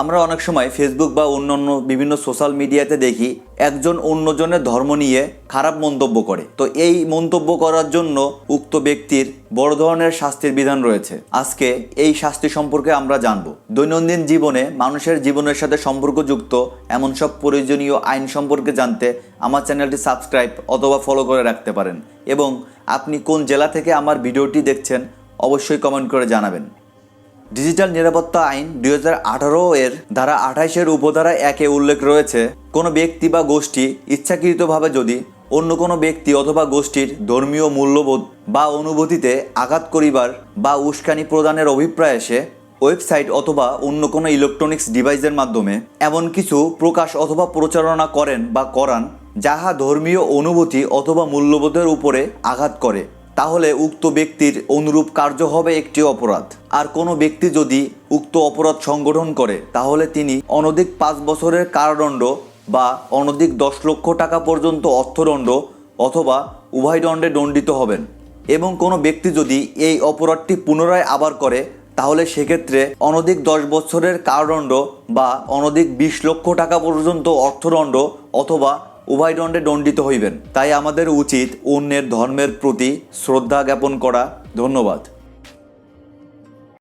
আমরা অনেক সময় ফেসবুক বা অন্যান্য বিভিন্ন সোশ্যাল মিডিয়াতে দেখি একজন অন্যজনের ধর্ম নিয়ে খারাপ মন্তব্য করে। তো এই মন্তব্য করার জন্য উক্ত ব্যক্তির বড় ধরনের শাস্তির বিধান রয়েছে। আজকে এই শাস্তি সম্পর্কে আমরা জানব। দৈনন্দিন জীবনে মানুষের জীবনের সাথে সম্পর্কযুক্ত এমন সব প্রয়োজনীয় আইন সম্পর্কে জানতে আমার চ্যানেলটি সাবস্ক্রাইব অথবা ফলো করে রাখতে পারেন এবং আপনি কোন জেলা থেকে আমার ভিডিওটি দেখছেন অবশ্যই কমেন্ট করে জানাবেন। ডিজিটাল নিরাপত্তা আইন 2018 এর ধারা 28-এর উপধারা 1-এ উল্লেখ রয়েছে, কোনো ব্যক্তি বা গোষ্ঠী ইচ্ছাকৃতভাবে যদি অন্য কোনো ব্যক্তি অথবা গোষ্ঠীর ধর্মীয় মূল্যবোধ বা অনুভূতিতে আঘাত করিবার বা উস্কানি প্রদানের অভিপ্রায় এসে ওয়েবসাইট অথবা অন্য কোনো ইলেকট্রনিক্স ডিভাইসের মাধ্যমে এমন কিছু প্রকাশ অথবা প্রচারণা করেন বা করান যাহা ধর্মীয় অনুভূতি অথবা মূল্যবোধের উপরে আঘাত করে, তাহলে উক্ত ব্যক্তির অনুরূপ কার্য হবে একটি অপরাধ। আর কোনো ব্যক্তি যদি উক্ত অপরাধ সংগঠন করে তাহলে তিনি অনধিক 5 বছরের কারাদণ্ড বা অনধিক 10 লক্ষ টাকা পর্যন্ত অর্থদণ্ড অথবা উভয় দণ্ডে দণ্ডিত হবেন। এবং কোনো ব্যক্তি যদি এই অপরাধটি পুনরায় আবার করে তাহলে সেক্ষেত্রে অনধিক 10 বছরের কারাদণ্ড বা অনধিক 20 লক্ষ টাকা পর্যন্ত অর্থদণ্ড অথবা উভয় দণ্ডে দণ্ডিত হইবেন। তাই আমাদের উচিত অন্যের ধর্মের প্রতি শ্রদ্ধা জ্ঞাপন করা। ধন্যবাদ।